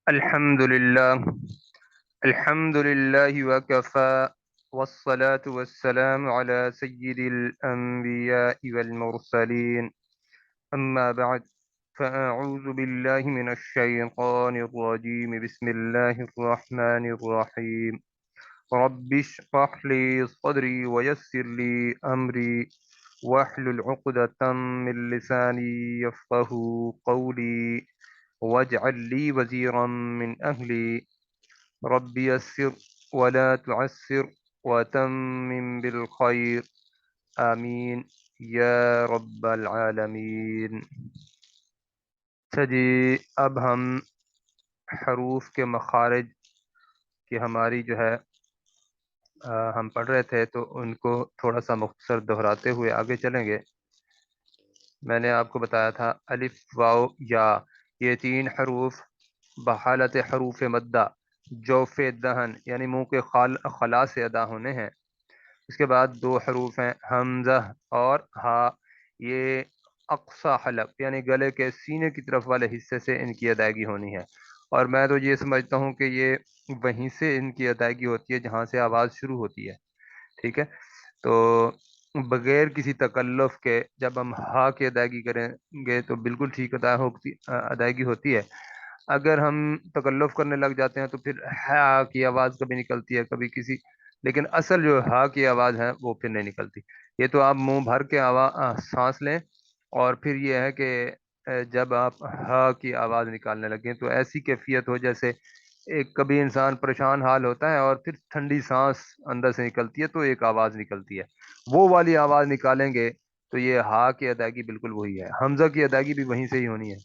الحمد لله. الحمد لله وكفى، والصلاة والسلام على سيد الأنبياء والمرسلين. أما بعد، فأعوذ بالله من الشيطان الرجيم. بسم الله الرحمن الرحيم. رب اشرح لي صدري ويسر لي أمري واحلل عقدة من لساني يفقه قولي واجعل لي وزيرا من أهلي. رب يسر ولا تعسر وتمم بالخير. آمین یا رب العالمین. اچھا جی، اب ہم حروف کے مخارج کی ہماری جو ہے ہم پڑھ رہے تھے، تو ان کو تھوڑا سا مختصر دہراتے ہوئے آگے چلیں گے۔ میں نے آپ کو بتایا تھا الف واو یا، یہ تین حروف بحالت حروف مدہ جوف دہن یعنی منہ کے خلا سے ادا ہونے ہیں۔ اس کے بعد دو حروف ہیں حمزہ اور ہا، یہ اقصی حلق یعنی گلے کے سینے کی طرف والے حصے سے ان کی ادائیگی ہونی ہے، اور میں تو یہ سمجھتا ہوں کہ یہ وہیں سے ان کی ادائیگی ہوتی ہے جہاں سے آواز شروع ہوتی ہے۔ ٹھیک ہے، تو بغیر کسی تکلف کے جب ہم ہا کی ادائیگی کریں گے تو بالکل ٹھیک ادائیگی ہوتی ہے۔ اگر ہم تکلف کرنے لگ جاتے ہیں تو پھر ہا کی آواز کبھی نکلتی ہے کبھی کسی، لیکن اصل جو ہا کی آواز ہے وہ پھر نہیں نکلتی۔ یہ تو آپ منہ بھر کے سانس لیں، اور پھر یہ ہے کہ جب آپ ہا کی آواز نکالنے لگیں تو ایسی کیفیت ہو جیسے ایک کبھی انسان پریشان حال ہوتا ہے اور پھر ٹھنڈی سانس اندر سے نکلتی ہے تو ایک آواز نکلتی ہے، وہ والی آواز نکالیں گے تو یہ ہا کی ادائیگی بالکل وہی ہے۔ حمزہ کی ادائیگی بھی وہیں سے ہی ہونی ہے۔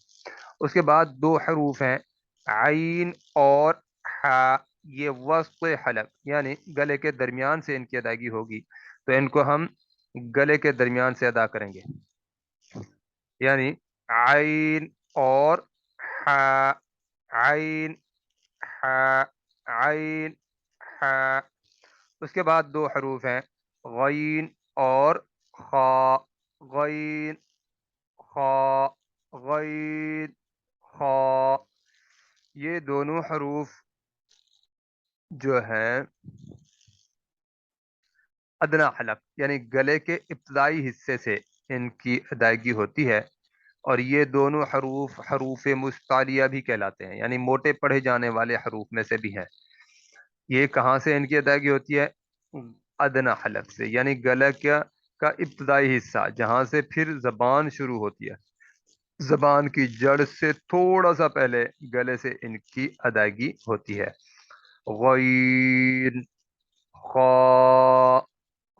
اس کے بعد دو حروف ہیں عین اور ہا، یہ وسط حلق یعنی گلے کے درمیان سے ان کی ادائیگی ہوگی، تو ان کو ہم گلے کے درمیان سے ادا کریں گے، یعنی عین اور ہا، عین ہا، عین ہا۔ اس کے بعد دو حروف ہیں غین اور خا، غین خا، غین خا۔ یہ دونوں حروف جو ہیں ادنا حلق یعنی گلے کے ابتدائی حصے سے ان کی ادائیگی ہوتی ہے، اور یہ دونوں حروف حروف مستعلیہ بھی کہلاتے ہیں، یعنی موٹے پڑھے جانے والے حروف میں سے بھی ہیں۔ یہ کہاں سے ان کی ادائیگی ہوتی ہے؟ ادنا حلق سے، یعنی گلے کا ابتدائی حصہ جہاں سے پھر زبان شروع ہوتی ہے، زبان کی جڑ سے تھوڑا سا پہلے گلے سے ان کی ادائیگی ہوتی ہے۔ غین خا،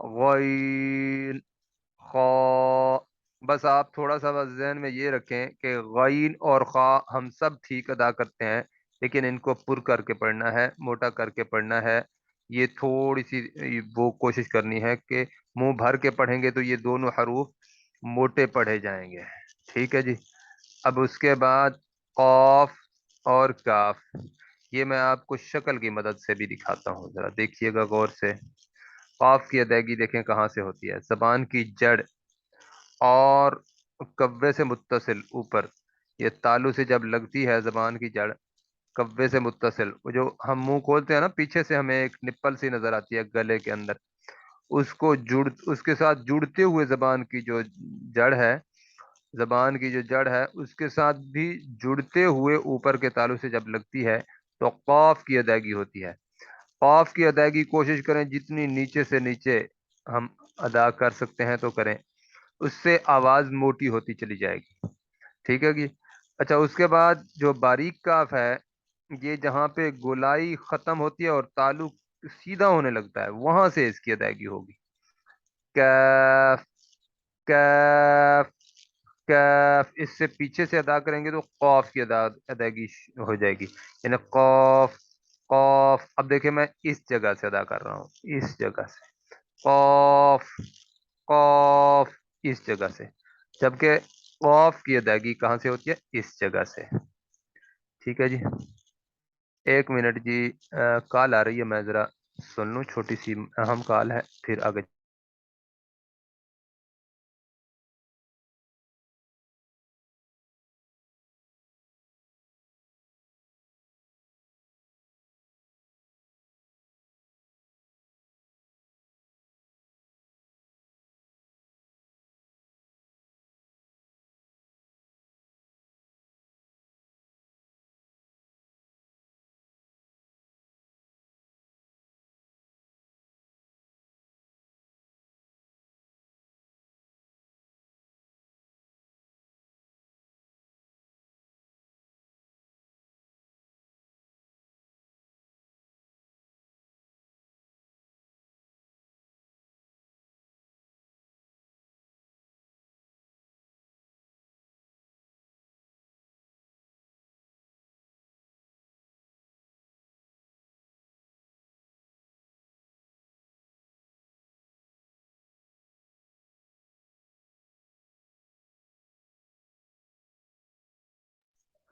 غین خا۔ بس آپ تھوڑا سا بس ذہن میں یہ رکھیں کہ غین اور خا ہم سب ٹھیک ادا کرتے ہیں، لیکن ان کو پر کر کے پڑھنا ہے، موٹا کر کے پڑھنا ہے۔ یہ تھوڑی سی وہ کوشش کرنی ہے کہ منہ بھر کے پڑھیں گے تو یہ دونوں حروف موٹے پڑھے جائیں گے۔ ٹھیک ہے جی۔ اب اس کے بعد قاف اور کاف، یہ میں آپ کو شکل کی مدد سے بھی دکھاتا ہوں، ذرا دیکھیے گا غور سے۔ قاف کی ادائیگی دیکھیں کہاں سے ہوتی ہے، زبان کی جڑ اور کبے سے متصل اوپر، یہ تالو سے جب لگتی ہے زبان کی جڑ کبے سے متصل، وہ جو ہم منہ کھولتے ہیں نا پیچھے سے ہمیں ایک نپل سی نظر آتی ہے گلے کے اندر، اس کے ساتھ جڑتے ہوئے زبان کی جو جڑ ہے، زبان کی جو جڑ ہے اس کے ساتھ بھی جڑتے ہوئے اوپر کے تالو سے جب لگتی ہے تو قاف کی ادائیگی ہوتی ہے۔ قاف کی ادائیگی کوشش کریں جتنی نیچے سے نیچے ہم ادا کر سکتے ہیں تو کریں، اس سے آواز موٹی ہوتی چلی جائے گی۔ ٹھیک ہے جی۔ اچھا، اس کے بعد جو باریک کاف ہے، یہ جہاں پہ گولائی ختم ہوتی ہے اور تعلق سیدھا ہونے لگتا ہے وہاں سے اس کی ادائیگی ہوگی۔ کیف، کیف، کیف۔ اس سے پیچھے سے ادا کریں گے تو قاف کی ادائیگی ہو جائے گی، یعنی قاف، قاف۔ اب دیکھیں میں اس جگہ سے ادا کر رہا ہوں، اس جگہ سے قاف، قاف، اس جگہ سے، جبکہ قاف کی ادائیگی کہاں سے ہوتی ہے؟ اس جگہ سے۔ ٹھیک ہے جی۔ ایک منٹ جی، کال آ رہی ہے، میں ذرا سن لوں، چھوٹی سی اہم کال ہے، پھر آگے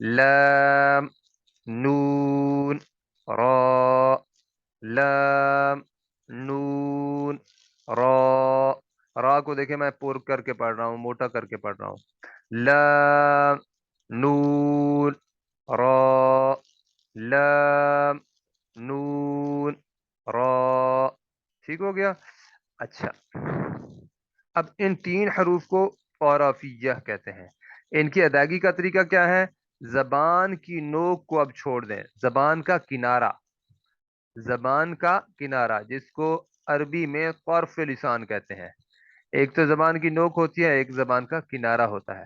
لام نون را، لام نون را، را کو دیکھیں میں پور کر کے پڑھ رہا ہوں، موٹا کر کے پڑھ رہا ہوں، لام نون را، لام نون را، ٹھیک ہو گیا؟ اچھا، اب ان تین حروف کو قافیہ کہتے ہیں۔ ان کی ادائیگی کا طریقہ کیا ہے؟ زبان کی نوک کو اب چھوڑ دیں، زبان کا کنارہ، زبان کا کنارہ جس کو عربی میں طرف لسان کہتے ہیں۔ ایک تو زبان کی نوک ہوتی ہے، ایک زبان کا کنارہ ہوتا ہے۔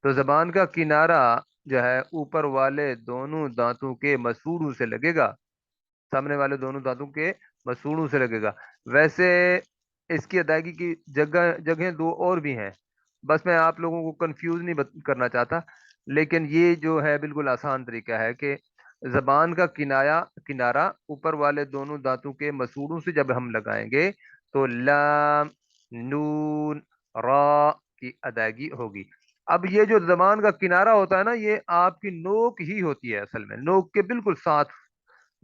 تو زبان کا کنارہ جو ہے اوپر والے دونوں دانتوں کے مسوڑوں سے لگے گا، سامنے والے دونوں دانتوں کے مسوڑوں سے لگے گا۔ ویسے اس کی ادائیگی کی جگہیں دو اور بھی ہیں، بس میں آپ لوگوں کو کنفیوز نہیں کرنا چاہتا، لیکن یہ جو ہے بالکل آسان طریقہ ہے کہ زبان کا کنارہ اوپر والے دونوں دانتوں کے مسوڑوں سے جب ہم لگائیں گے تو لام نون را کی ادائیگی ہوگی۔ اب یہ جو زبان کا کنارہ ہوتا ہے نا، یہ آپ کی نوک ہی ہوتی ہے، اصل میں نوک کے بالکل ساتھ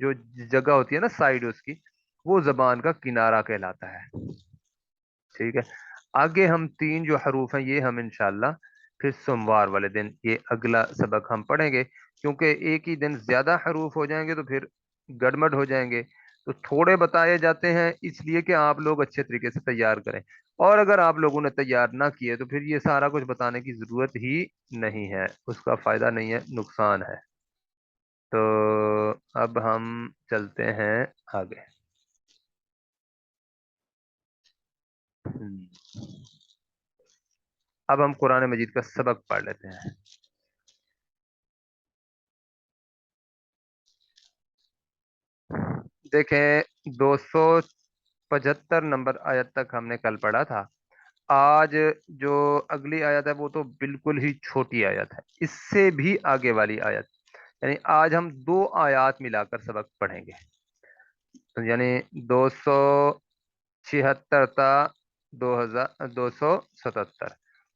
جو جگہ ہوتی ہے نا سائڈ اس کی، وہ زبان کا کنارہ کہلاتا ہے، ٹھیک ہے؟ آگے ہم تین جو حروف ہیں یہ ہم انشاءاللہ پھر سوموار والے دن یہ اگلا سبق ہم پڑھیں گے، کیونکہ ایک ہی دن زیادہ حروف ہو جائیں گے تو پھر گڑمڑ ہو جائیں گے، تو تھوڑے بتائے جاتے ہیں اس لیے کہ آپ لوگ اچھے طریقے سے تیار کریں، اور اگر آپ لوگوں نے تیار نہ کیے تو پھر یہ سارا کچھ بتانے کی ضرورت ہی نہیں ہے، اس کا فائدہ نہیں ہے، نقصان ہے۔ تو اب ہم چلتے ہیں آگے۔ اب ہم قرآن مجید کا سبق پڑھ لیتے ہیں۔ دیکھیں، 275 نمبر آیت تک ہم نے کل پڑھا تھا۔ آج جو اگلی آیت ہے وہ تو بالکل ہی چھوٹی آیت ہے، اس سے بھی آگے والی آیت، یعنی آج ہم دو آیات ملا کر سبق پڑھیں گے، یعنی 276 تا 277،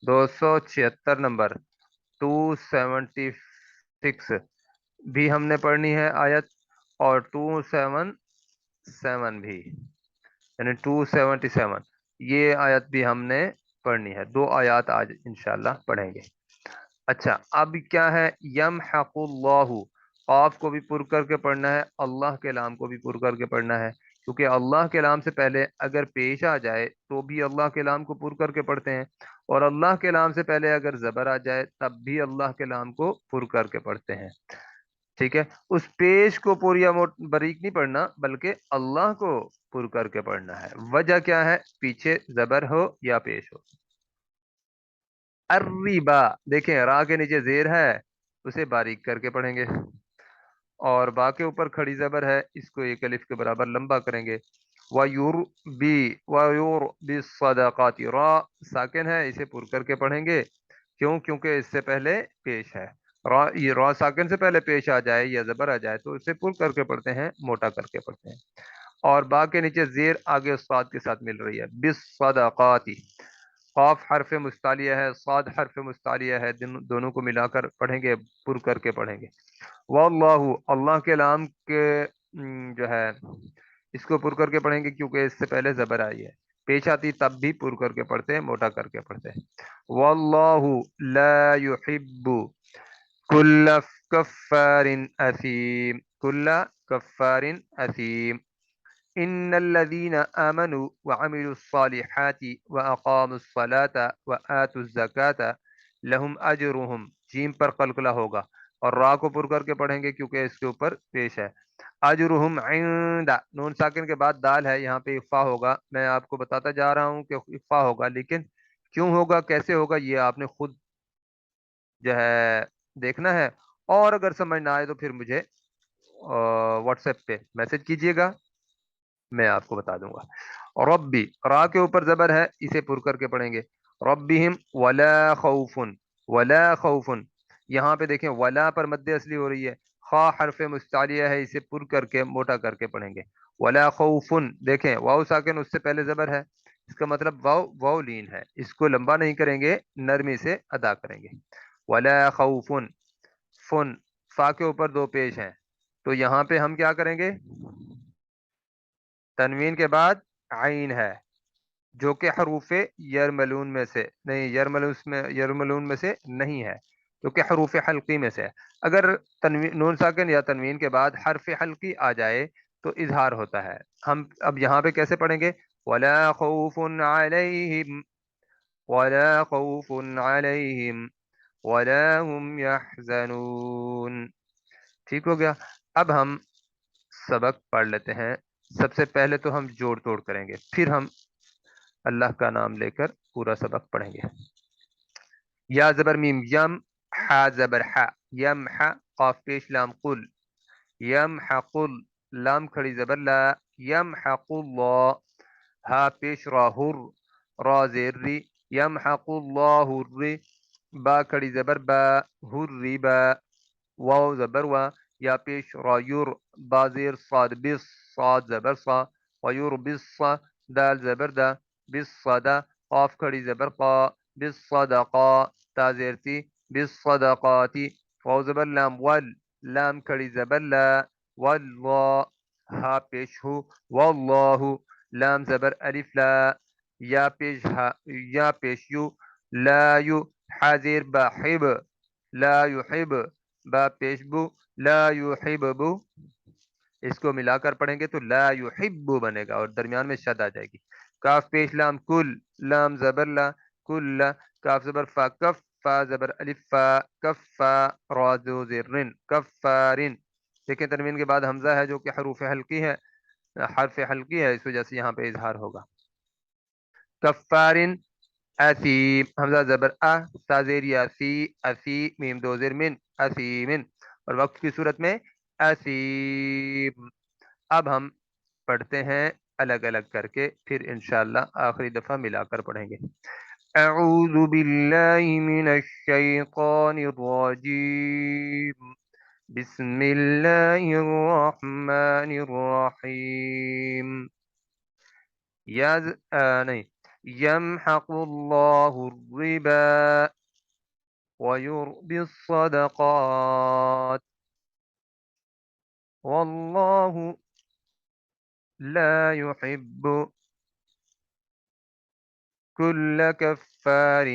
276 نمبر 276 بھی ہم نے پڑھنی ہے آیت، اور 277 بھی، یعنی 277 یہ آیت بھی ہم نے پڑھنی ہے، دو آیات آج انشاءاللہ پڑھیں گے۔ اچھا، اب کیا ہے؟ یمحق اللہ، قاف کو بھی پر کر کے پڑھنا ہے، اللہ کے لام کو بھی پر کر کے پڑھنا ہے، کیونکہ اللہ کے لام سے پہلے اگر پیش آ جائے تو بھی اللہ کے لام کو پر کر کے پڑھتے ہیں، اور اللہ کے لام سے پہلے اگر زبر آ جائے تب بھی اللہ کے لام کو پر کر کے پڑھتے ہیں، ٹھیک ہے؟ اس پیش کو پوریا باریک نہیں پڑھنا، بلکہ اللہ کو پر کر کے پڑھنا ہے۔ وجہ کیا ہے؟ پیچھے زبر ہو یا پیش ہو۔ الربا، دیکھیں را کے نیچے زیر ہے، اسے باریک کر کے پڑھیں گے، اور با کے اوپر کھڑی زبر ہے، اس کو ایک الف کے برابر لمبا کریں گے۔ وَيُرْبِي الصَّدَقَاتِ، را ساکن ہے، اسے پر کر کے پڑھیں گے، کیوں؟ کیونکہ اس سے پہلے پیش ہے، یہ را ساکن سے پہلے پیش آ جائے یا زبر آ جائے تو اسے پر کر کے پڑھتے ہیں، موٹا کر کے پڑھتے ہیں۔ اور با کے نیچے زیر آگے صاد کے ساتھ مل رہی ہے، بالصدقات، قاف حرف مستعلیہ ہے، صاد حرف مستعلیہ ہے، دونوں کو ملا کر پڑھیں گے، پر کر کے پڑھیں گے۔ واللہ، اللہ کے نام کے جو ہے اس کو پر کر کے پڑھیں گے کیونکہ اس سے پہلے زبر آئی ہے، پیش آتی تب بھی پر کر کے پڑھتے ہیں، موٹا کر کے پڑھتے ہیں۔ واللہ لا يحب کل کفار اثیم، کل کفار اثیم، ان الذين آمنوا وعملوا الصالحات واقاموا الصلاة وآتوا الزكاة لهم اجرهم، جیم پر قلقلہ ہوگا، اور را کو پر کر کے پڑھیں گے کیونکہ اس کے اوپر پیش ہے۔ اجرهم عند، نون ساکن کے بعد دال ہے، یہاں پہ اخفا ہوگا، میں آپ کو بتاتا جا رہا ہوں کہ اخفا ہوگا، لیکن کیوں ہوگا، کیسے ہوگا، یہ آپ نے خود جو ہے دیکھنا ہے، اور اگر سمجھ نہ آئے تو پھر مجھے واٹس ایپ پہ میسج کیجیے گا، میں آپ کو بتا دوں گا۔ ربی، را کے اوپر زبر ہے، اسے پر کر کے پڑھیں گے، ربہم ولا خوف، ولا خوف، یہاں پہ دیکھیں ولا پر مد اصلی ہو رہی ہے، خا حرف مستعلیہ ہے، اسے پر کر کے موٹا کر کے پڑھیں گے، ولا خوف، دیکھیں واو ساکن اس سے پہلے زبر ہے، اس کا مطلب واو لین ہے، اس کو لمبا نہیں کریں گے، نرمی سے ادا کریں گے، ولا خوف فن، فا کے اوپر دو پیش ہیں، تو یہاں پہ ہم کیا کریں گے؟ تنوین کے بعد عین ہے جو کہ حروف یرملون میں سے نہیں، یرملون میں سے نہیں ہے، جو کہ حروف حلقی میں سے ہے۔ اگر تنوین نون ساکن یا تنوین کے بعد حرف حلقی آ جائے تو اظہار ہوتا ہے۔ ہم اب یہاں پہ کیسے پڑھیں گے؟ وَلَا خَوْفٌ عَلَيْهِمْ وَلَا خَوْفٌ عَلَيْهِمْ وَلَا هُمْ يَحْزَنُونَ۔ ٹھیک ہو گیا؟ اب ہم سبق پڑھ لیتے ہیں۔ سب سے پہلے تو ہم جوڑ توڑ کریں گے، پھر ہم اللہ کا نام لے کر پورا سبق پڑھیں گے۔ یا زبر میم یم، حا زبر حا، یم حا، قاف پیش لام قل، یم حقل، لام کھڑی زبر لا، یم حق اللہ، ہا پیش را ہر، را زیر ری، یم حق اللہ ری، با کھڑی زبر با، ہر ری با، واو زبر وا، یا پیش را یور، با زیر صاد بس، صاد زبر صا، ویور بس صا، دال زبر دا، بس صدا، قاف کھڑی زبر قا، بس صدقا، تا زیر تی، بس صدقاتی، واو زبر لام ول، لام کھڑی زبر لا، واللہ، ہا پیش ہو، واللہ، لام زبر الف لا، یا پیش ہا، یا پیش یو، لا یو، حاضر با حب، لا یحب، با پیش بو، لا یحب بو، اس کو ملا کر پڑھیں گے تو لا یحب بنے گا اور درمیان میں شد آ جائے گی۔ کاف پیش لام کل، لام زبر لا، کل، کاف زبر فا کف، فا زبر الف فا، کفا، را دو زیر رن، کفارن۔ دیکھیں تنوین کے بعد حمزہ ہے جو کہ حروف حلقی ہے، حرف حلقی ہے، اس وجہ سے یہاں پہ اظہار ہوگا۔ کفارن، اثیم، حمزہ زبر تازیر یا سی، اسی، میم دو زیر من، اثیمن، اور وقت کی صورت میں اثیم۔ اب ہم پڑھتے ہیں الگ الگ کر کے، پھر انشاءاللہ آخری دفعہ ملا کر پڑھیں گے۔ اعوذ باللہ من الشیطان الرجیم، بسم اللہ الرحمن الرحیم۔ نہیں، یمحق اللہ الربا ویربی الصدقات واللہ لا يحب كل كفار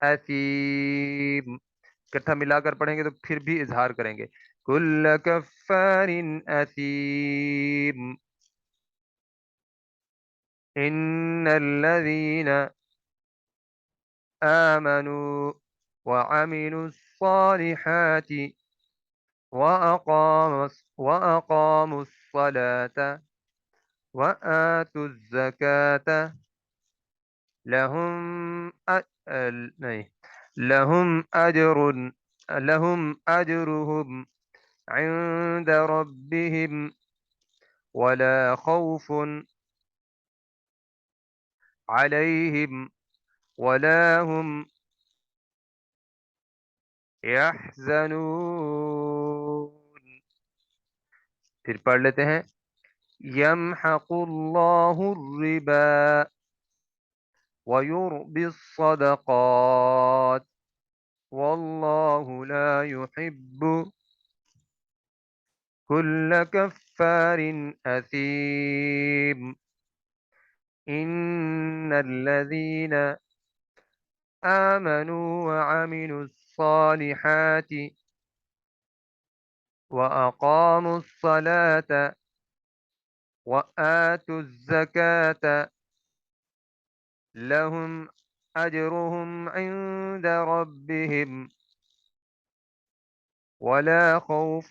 اثیم۔ اکٹھا ملا کر پڑھیں گے تو پھر بھی اظہار کریں گے، کل کفار اثیم۔ ان الذين آمنوا وعملوا الصالحات وأقاموا الصلاة وآتوا الزكاة لهم نہیں، لهم أجر، لهم أجرهم عند ربهم ولا خوف عليهم ولا هم يحزنون۔ پھر پڑھ لیتے ہیں، يمحق الله الربا ويربي الصدقات والله لا يحب كل كفار أثيم۔ إن الذين آمنوا وعملوا الصالحات وأقاموا الصلاة وآتوا الزكاة لهم أجرهم عند ربهم ولا خوف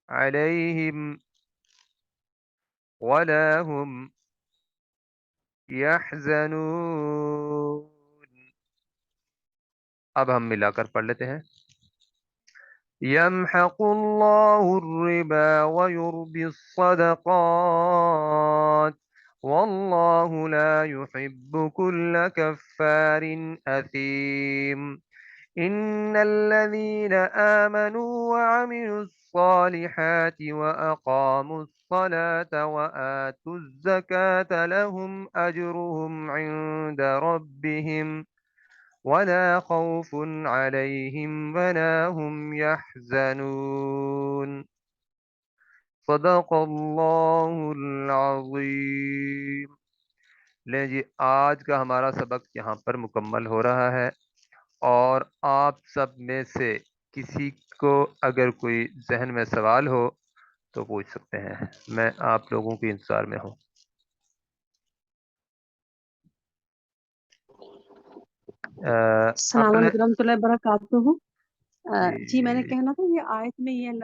عليهم ولا هم يحزنون۔ اب ہم ملا کر پڑھ لیتے ہیں، يمحق الله الربا ويربي الصدقات والله لا يحب كل كفار أثيم۔ إن الذين آمنوا وعملوا الصالحات وأقاموا الصلاة وآتوا الزكاة لهم أجرهم عند ربهم ولا خوف عليهم ولا هم يحزنون صدق اللہ العظیم۔ لیں جی، آج کا ہمارا سبق یہاں پر مکمل ہو رہا ہے، اور آپ سب میں سے کسی کو اگر کوئی ذہن میں سوال ہو تو پوچھ سکتے ہیں، میں آپ لوگوں کے انتظار میں ہوں۔ السلام اپنے علیکم ورحمۃ اللہ وبرکاتہ۔ جی جی میں نے کہنا تھا یہ آیت میں یہ